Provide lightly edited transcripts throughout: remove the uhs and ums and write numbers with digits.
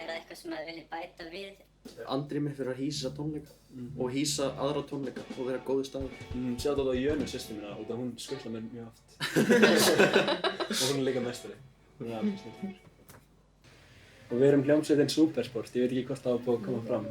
það eitthvað sem þið viljið bæta við? Andrými fyrir að hýsa tónleika og hýsa aðra tónleika og vera góður staður. Sjáðu þetta á Jönu systur mína út af hún skutlar mér mjög oft. Og hún er líka meistari. Hún er alveg snilltur. Og við erum hljómsveitin Supersport, ég veit ekki hvort það var búið að koma fram.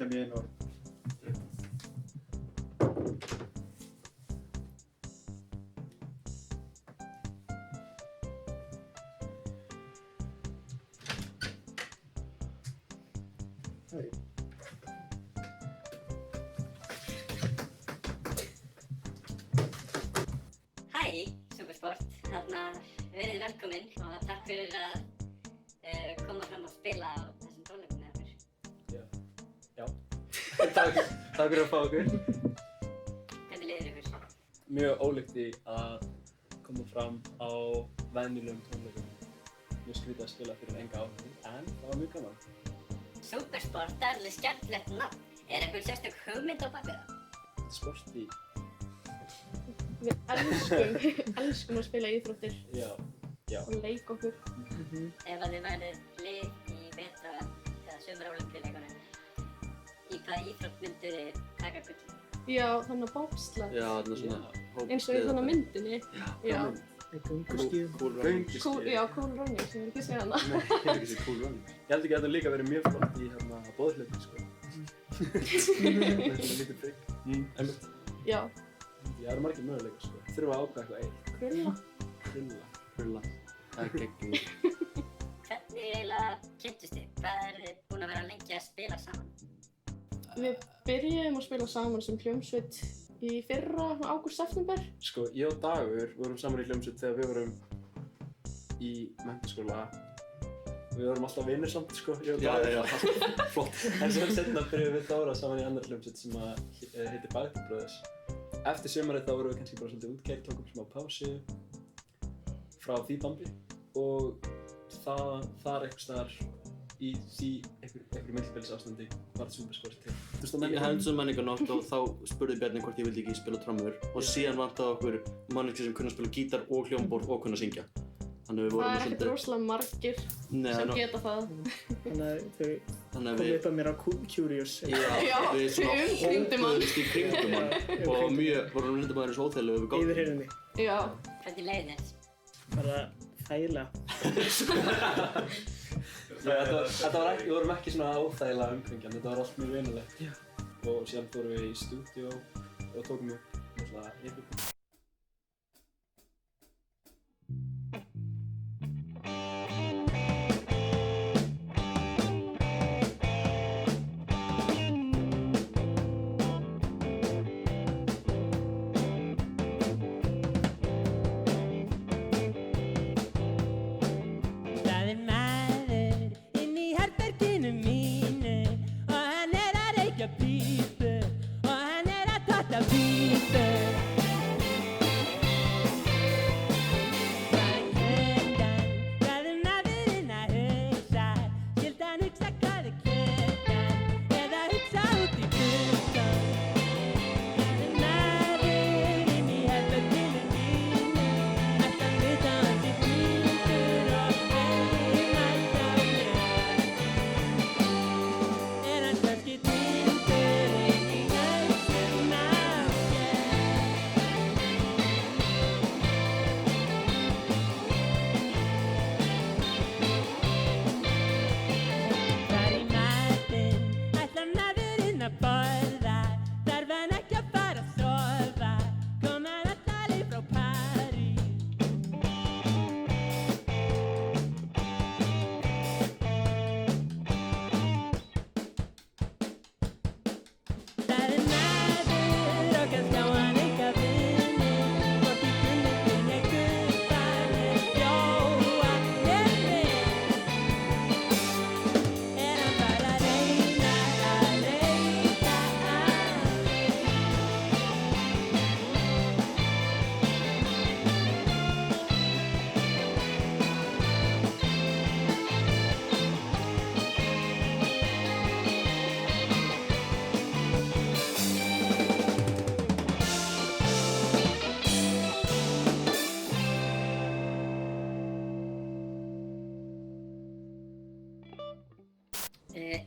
kem ég inn og... Hei. Hæ, Supersport. Verið velkomin og takk fyrir að koma fram og spila á þessum tónleikum með okkur. Já. Takk fyrir að fá okkur. Hvernig líður ykkur? Mjög ólíkt því að koma fram á venjulegum tónleikum. Mjög skrítið að spila fyrir enga áhuga, en það var mjög gaman. Supersport er alveg skemmtilegt nafn. Er einhver sérstök hugmynd á bak við það? Þetta er sportí. Við elskum að spila íþróttir Já. og leika okkur. Ef að þið værið lið í vetra eða sumar ólympíuleikunum, í hvaða íþrótt mynduð þið taka gull? Já, þannig að bobsla. Já, þetta er svona... Eins og í þannig myndinni. Já. Cool Já, cool running, sem ég vil ekki segja hana. Nei, ég vil ekki segja cool running. Ég held ekki að þetta líka verið mjög flott í boðhlaupi, sko. Þetta er lítið prigg. Einmitt. Já. Það eru margir möguleikar, sko. Þurfum að ákveða eitthvað eitt. Krulla. Það er geggjum. Hvernig eiginlega kynntust þið? Hvað eru þið búin að vera lengi að spila saman? Við byrjuðum að spila saman sem hljómsveit í fyrra, ágúst-september. Sko, ég og Dagur vorum saman í hljómsveit þegar við vorum í menntaskóla. Við vorum alltaf vinir samt, sko, ég og Dagur. Já, flott. En svo seinna byrjuðum við Dóra saman í annar hljómsveit sem heitir Bagdad Brothers. Eftir sumarið þá vorum við kannski bara svolítið útgeitt, tókum smá pásu frá því bandi og þar einhvers staðar í því einhverju millibilsástandi varð Zumbasport til. Ég hefði menningarnótt og þá spurði Bjarni hvort ég vildi ekki spila trommur og síðan vantaði okkur manneskjur sem kunna spila gítar og hljómborð og kunna syngja. Þannig við vorum Það ekkert rosalega margir sem geta það. Þannig að þau komu upp að mér á Curious. Já, við svona umkringdum hann. hópuðumst í kringum hann og vorum reyndum aðeins óþægilega við gáðum. Yfirheyrðum mig. Já. Hvernig leið þér? Bara þægilega. Við vorum ekki svona óþægilega umkringjan, þetta var allt mjög vinalegt. Og síðan fórum við í stúdíó og tókum upp náttúrulega yfir.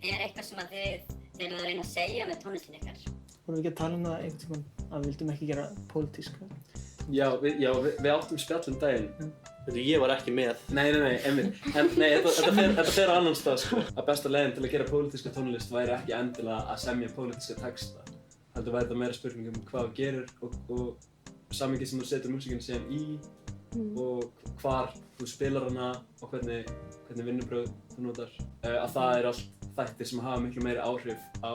Er eitthvað sem að þið eruð að reyna að segja með tónlistinni ykkar? Vorum við ekki að tala um það einhvern tímann að við vildum ekki gera pólitíska? Já, við áttum spjall daginn. Ég var ekki með. Nei, einmitt. En nei, þetta fer á annan stað, sko. Að besta leiðin til að gera pólitíska tónlist væri ekki endilega að semja pólitíska texta. Heldur væri þetta meira spurning um hvað þú gerir og samhengið sem þú setur músíkina síðan í og hvar þú spilar hana og hvernig vinnubrögð þú notar. Að það er allt þættir sem hafa miklu meiri áhrif á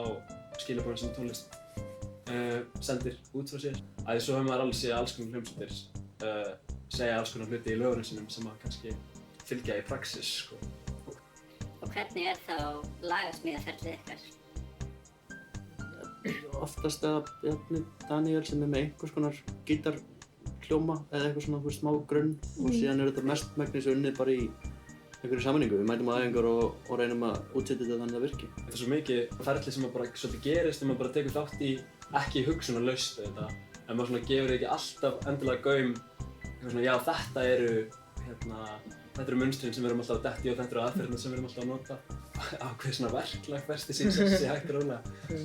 skilaboðin sem tónlist sendir út frá sér. Svo hefur maður alveg séð alls konar hljómsveitir segja alls konar hluti í lögunum sínum sem að kannski fylgja í praxis, sko. Og hvernig er þá lagasmíðaferlið ykkar? Oftast eða Daniel sem er með einhvers konar gítarhljóma eða eitthvað svona smá grunn og síðan er þetta mestmegnis unnið bara í einhverju sammenningu. Við mætum á æfingar og reynum að útsetja þetta þannig að það virki. Þetta er svo mikið ferli sem bara svolítið gerist og maður bara tekur þátt í ekki hugsunarlaust við þetta. En maður svona gefur ekki alltaf endilega gaum eitthvað svona, já þetta eru munstrin sem við erum alltaf að detti og þetta eru aðferðirnar sem við erum alltaf að nota. Ákveðið svona verklag festi sín sem sé hægt og rólega.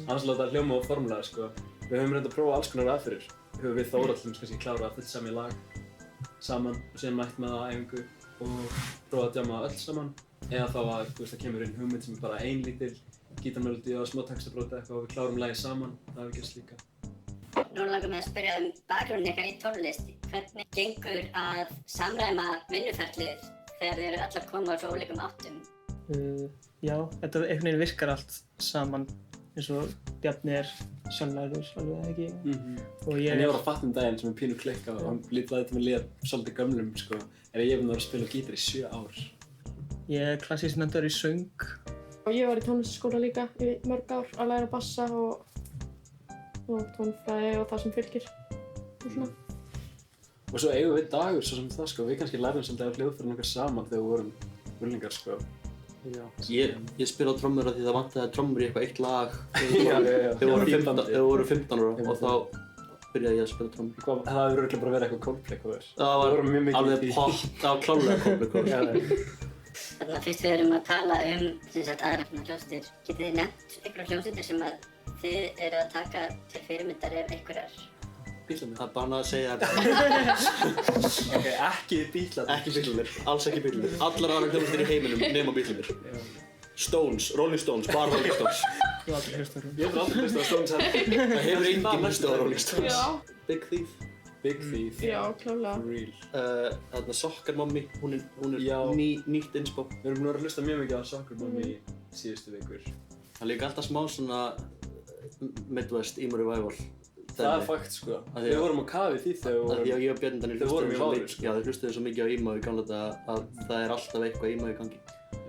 Annars láta það hljóma og formulega, sko. Við höfum reyndið að prófa alls konar aðferðir. Höfum við Þórhallum kannski klárað að fullsemja lag saman og síðan mætt með það á æfingu og prófa að djama öll saman. Eða þá að það kemur inn hugmynd sem er bara ein lítil gítarmelódía og smá textabrót eitthvað og við klárum lagið saman. Það hefur gerst líka. Nú langar mig að spyrja bakgrunninn ykkar í tónlist. Hvernig gengur að samræma vinnuferlið þegar þið eru allar koma úr svo ólíkum áttum? Já, þetta einhvern veginn virkar allt saman. eins og Bjarni sjálflærður alveg eða ekki. Og En ég var að fatta daginn sem pínu klikka og hann láti mig líða svolítið gömlum sko. Ég hef búinn að vera að spila gítar í 7 ár. Ég klassískt mentor í söng. Og ég var í tónlistarskóla líka í mörg ár að læra bassa og tónfræði og það sem fylgir og svona. Og svo eigum við dagur svo sem það sko. Við kannski lærðum svolítið af hljóðfærin okkar saman þegar við vorum unglingar sko. Ég spila á trommur af því það vantaði trommur í eitthvað eitt lag þegar við vorum 15 ára og þá byrjaði ég að spila trommur. Það hefur örugglega bara verið eitthvað Coldplay cover. Það var alveg pott á klálega Coldplay cover. Þannig að fyrst við erum að tala aðra hljómsveitir, getið þið nefnt einhverjar hljómsveitir sem að þið eru að taka til fyrirmyndar einhverjar? Bítlarnir. Það er bara að segja Ok, ekki Bítlarnir. Ekki Bítlarnir, alls ekki Bítlarnir. Allar aðrar hljómsveitir í heiminum nema Bítlarnir. Stones, Rolling Stones, bara Rolling Stones. Ég hef aldrei hlustað á Ég hef aldrei hlustað á Stones heldur. Það hefur enginn hlustað á Rolling Stones. Já. Big Thief. Big Thief. Já, klálega. For real. Þarna Soccer Mommy, hún er nýtt inspo. Við erum búin að hlusta mjög mikið á Soccer Mommy síðustu vikur. Það er líka alltaf smá svona Midwest emo revival. Það er fakt sko. Við vorum á kafi því þegar Því að ég og Björn Danir vorum í Vágur sko. Já, þau hlustuðu svo mikið á emo í gamla daga að það er alltaf eitthvað emo í gangi.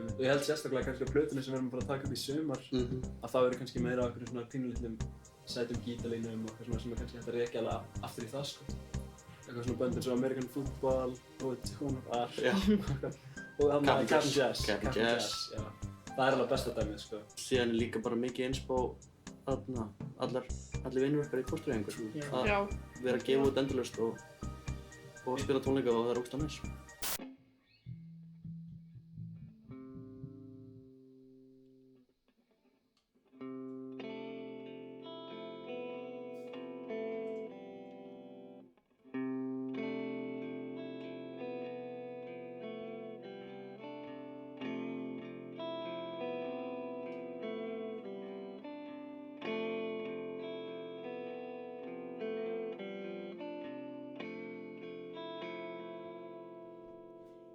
Og ég held sérstaklega kannski á plötunni sem við erum bara að taka upp í sumar að það verður kannski meira á einhverjum svona pínulitlum sætum gítarlínum og eitthvað svona sem er kannski hægt að rekja alveg aftur í það sko. Eitthvað svona bönd eins og American Football og Tune of R og þannig að Cap'n Jazz. Já. Það er alveg besta dæmið sko. Síðan er líka bara mikið inspo allir vinnur okkar í fóstureyðingu. Að vera að gefa út endalaust og spila tónleika og það er ógeðslega næs.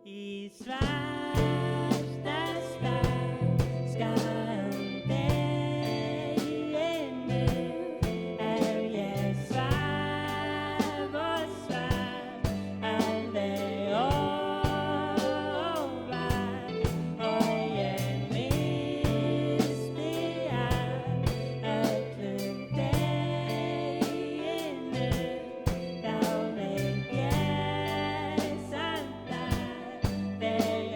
Í svarta skaldeginu ég svaf og svaf alveg óvart og ég missti af öllum deginu þá veit ég samt að þegar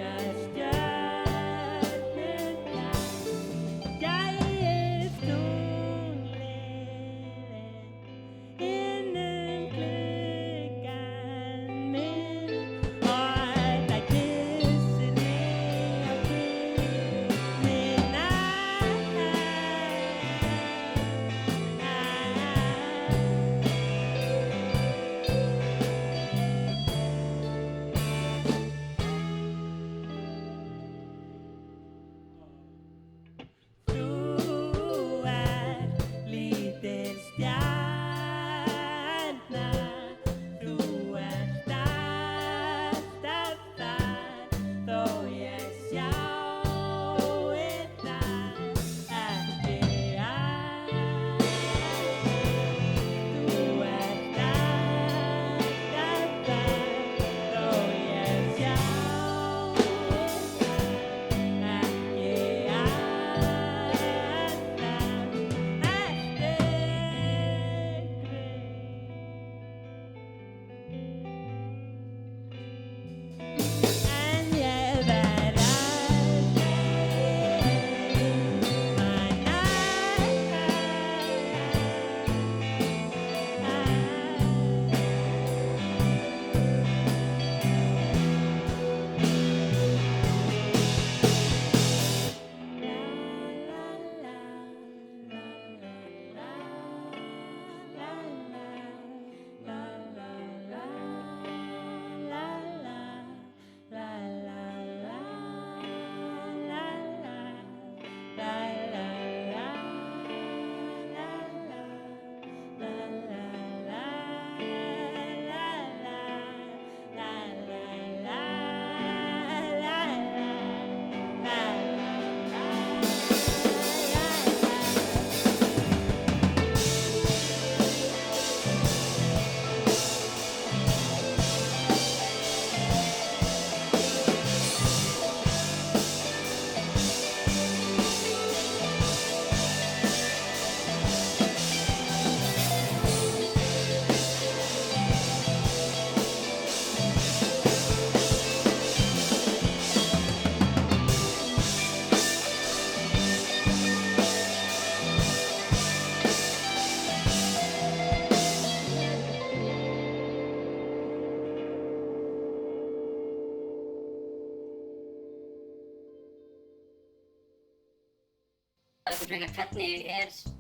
frekar, hvernig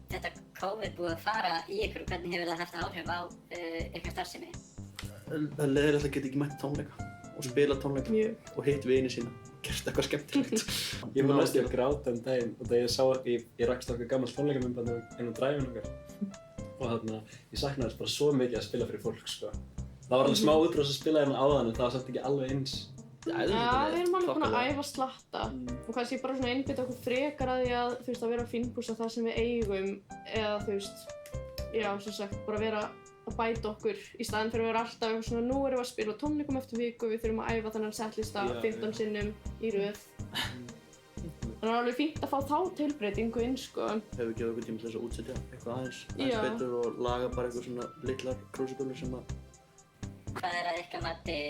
þetta COVID búið að fara í ykkur og hvernig hefur það haft áhrif á ykkar starfsemi? Það er leiðilegt að geta ekki mætt tónleika og spila tónleika Mjög. og hitt vini sína og gert eitthvað skemmtilegt. Ég var næstu að gráta daginn og þegar ég sá að ég rakst okkar gammalt tónleikamyndband inn á drive-in okkar og þarna, ég saknaði þess bara svo mikið að spila fyrir fólk, sko. Það var alveg smá útrás að spila hérna áðan en það var samt ekki alveg eins. Já, við erum alveg búin að æfa slatta og kannski bara svona einbytta okkur frekar að því að, þú veist, að vera að fínpússa það sem við eigum eða, þú veist, já, sem sagt, bara vera að bæta okkur í staðinn fyrir að vera alltaf eitthvað svona nú erum við að spila á tónleikum eftir viku, við þurfum að æfa þennan setlista 15 sinnum í röð. Það er alveg fínt að fá þá tilbreytingu inn, sko. Hefur gefið okkur tíma til þess að útsetja eitthvað aðeins betur og laga bara eitthvað svona litlar krúsiböllur sem að... Hvað að ykkar mati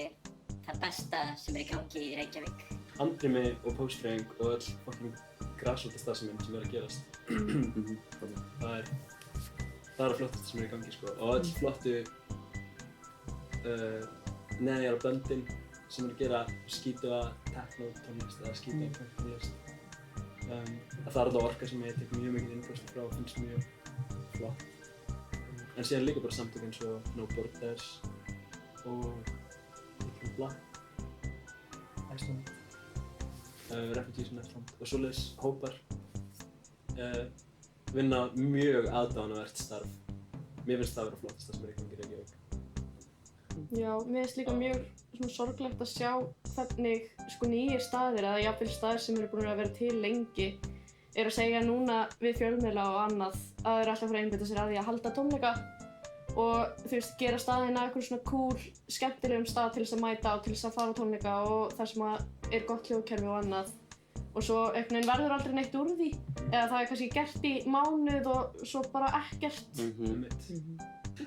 það besta sem í gangi í Reykjavík? Andrými og póstræðing og öll fucking grassrútastarfsemin sem að gerast. Það er að flottast sem í gangi, sko. Og öll flottu neðjar böndin sem að gera skítuga techno-tónlist eða skítuga punk-tónlist. Það er alltaf orka sem ég tek mjög mikið innblástur frá og finnst mjög flott. En síðan líka bara samtök eins og No Borders og Black, Iceland. Refugees in Iceland og svoleiðis hópar vinna mjög aðdáunarvert starf. Mér finnst það að vera flottast það sem er í gangi í Reykjavík. Já, mér finnst líka mjög svona sorglegt að sjá hvernig sko nýjir staðir eða jafnvel staðir sem eru búin að vera til lengi að segja núna við fjölmiðla og annað að þeir eru alltaf að fara að einbeita sér að því að halda tónleika og þú veist, gera staðina eitthvað svona cool, skemmtilegum stað til þess að mæta og til þess að fara á tónleika og þar sem að er gott hljóðkerfi og annað og svo einhvern veginn verður aldrei neitt úr því eða það er kannski gert í mánuð og svo bara ekkert.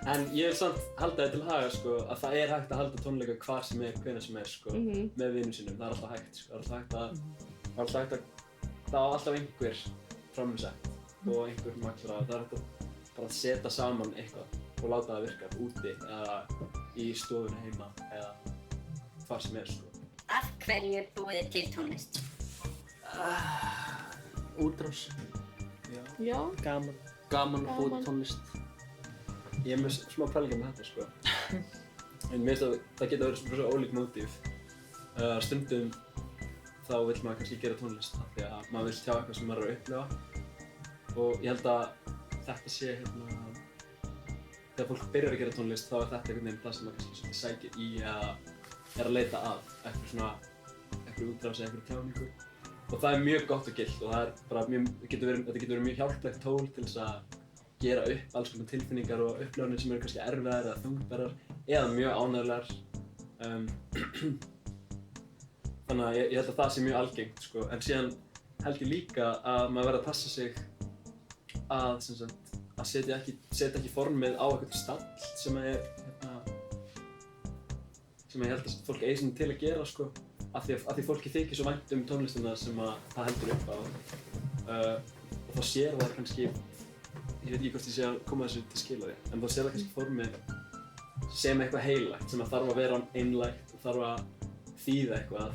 En ég vil samt halda þið til haga, sko, að það er hægt að halda tónleika hvar sem er, hvenær sem er, sko, með vinum sínum. Það er alltaf hægt, sko, það á alltaf einhver framsett og einhver maklar að það er hægt að bara setja saman eitthvað og láta það virka úti eða í stofunni heima eða hvar sem er, sko. Af hverju búið þið til tónlist? Útrás. Já. Gaman að búa til tónlist. Ég er með smá pælingar með þetta, sko. En mér finnst að það geta verið svo ólík mótíf. Stundum þá vill maður kannski gera tónlist af því að maður vill tjá eitthvað sem maður er að upplifa. Og ég held að þetta sé þegar fólk byrjar að gera tónlist þá er þetta einhvern veginn það sem maður kannski sækir í eða er að leita að eitthvað útrás eða eitthvað tjáningu. Og það er mjög gott og gilt og það er bara þetta getur verið mjög hjálplegt tól til þess að gera upp alls konar tilfinningar og upplifanir sem eru kannski erfiðar eða þungbærar eða mjög ánægjulegar. Þannig að ég held að það sé mjög algengt, sko. En síðan held ég líka að maður verður að passa sig að setja ekki formið á eitthvað stall sem ég held að fólk eigi svona til að gera, sko. Af því fólki þykir svo vænt tónlistina sem það heldur upp á. Og þá sér það kannski ég veit ekki hvort ég sé að koma þessu til skila því, en þá sér það kannski formið sem eitthvað heilagt sem að þarf að vera einlægt og þarf að þýða eitthvað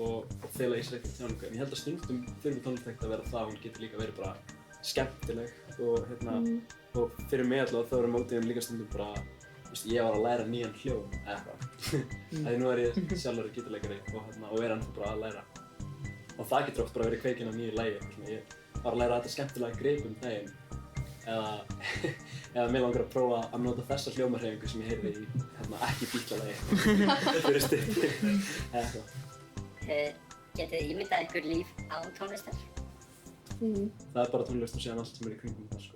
og fela í sér eitthvað tjáningu. En ég held að stundum þurfi tónlist ekkert að vera það, hún getur líka verið bara skemmtileg og fyrir mig allavega þá eru mótífin líka stundum bara, ég var að læra nýjan hljóm eða eitthvað. Því nú er ég sjálfur gítarleikari og er ennþá bara að læra. Og það getur oft bara verið kveikinn á nýju lagi, ég var að læra þetta skemmtilega grip daginn. Eða mig langar að prófa að nota þessa hljómahreyfingu sem ég heyrði í ekki Beatles-lagi fyrir styrki eða eitthvað. Getið þið ímyndað ykkur líf án tónlistar? Það er bara tónlist og síðan allt sem er í kringum það, sko.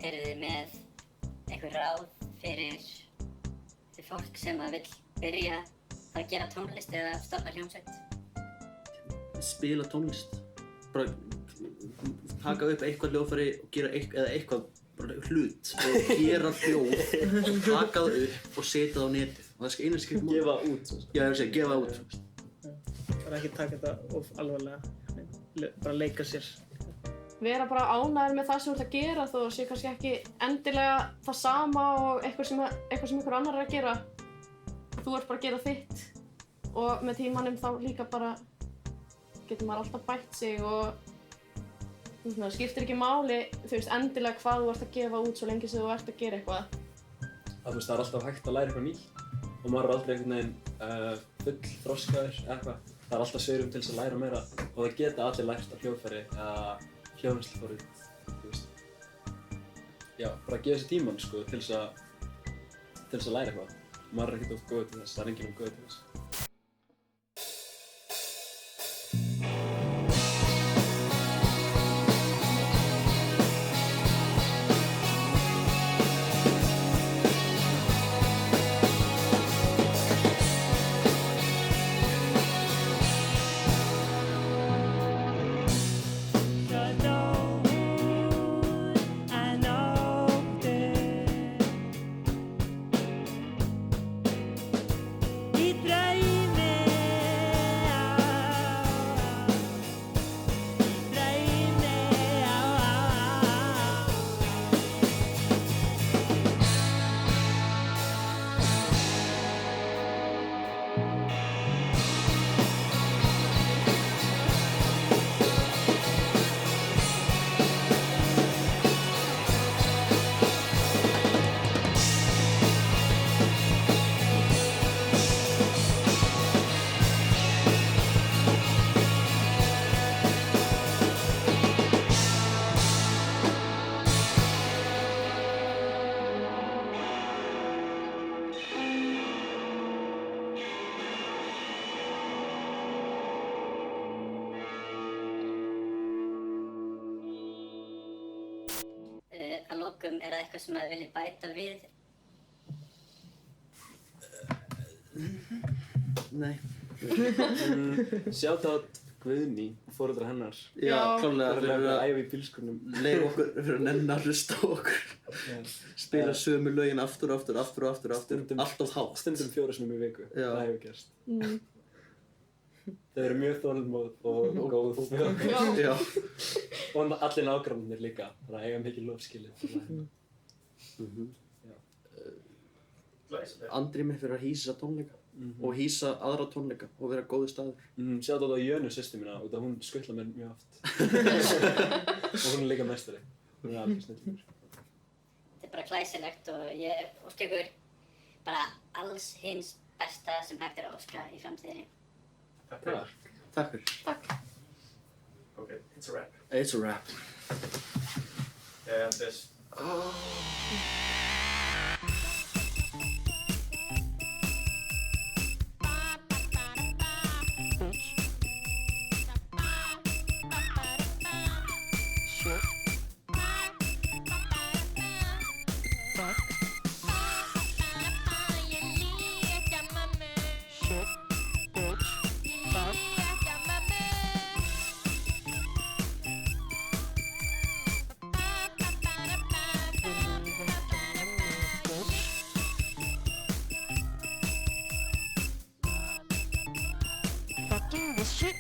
Eru þið með einhver ráð fyrir fólk sem að vill byrja að gera tónlist eða stofna hljómsveit? Spila tónlist. Bara taka upp eitthvað hljóðfæri og gera eitthvað bara hlut og gera hljóð og taka það upp og setja það á netið. Og það skal einu skipta máli. Gefa út, svo. Já, ég vil segja, gefa það út. Bara ekki taka þetta of alvarlega. Bara leika sér. Vera bara ánægður með það sem þú ert að gera þó sé kannski ekki endilega það sama og eitthvað sem einhver annar er að gera. Þú ert bara að gera þitt og með tímanum þá líka bara getur maður alltaf bætt sig og það skiptir ekki máli, þú veist, endilega hvað þú ert að gefa út svo lengi sem þú ert að gera eitthvað. Það er alltaf hægt að læra eitthvað nýtt og maður er aldrei einhvern veginn full þroskaður eða eitthvað. Það er alltaf svigrúm til þess að læra meira og það geta allir lært á hljóðfæri eða hljóðvinnsluforrit, þú veist. Já, bara gefa sér tímann sko til þess að læra eitthvað. Maður er ekkert oft góður til þess, það er enginn góður til þess. Að lokum, er það eitthvað sem þið viljið bæta við? Nei. Shoutout Guðný og foreldra hennar. Já, klárlega. Það er að æfa í bílskúrnum. Leið okkur fyrir að nenna að hlusta á okkur. Spila sömu lögin aftur. Alltaf hátt. Stundum 4 sinnum í viku. Já. Það hefur gerst. Þau eru mjög þolinmóð og góð við okkur. Já. Og allir nágrannarnir líka. Þannig að eiga mikið lofskilið. Andri mig fyrir að hýsa tónleika og hýsa aðra tónleika og vera góður staður. Shoutout á Jönu systur mína út af hún skutlar mér mjög oft. Og hún er líka meistari. Hún er alveg snillur. Þetta er bara glæsilegt og ég óska ykkur bara alls hins besta sem hægt er að óska í framtíðinni. Takk fyrir. Takk. Okay, it's a wrap. It's a wrap. And this. Fucking this shit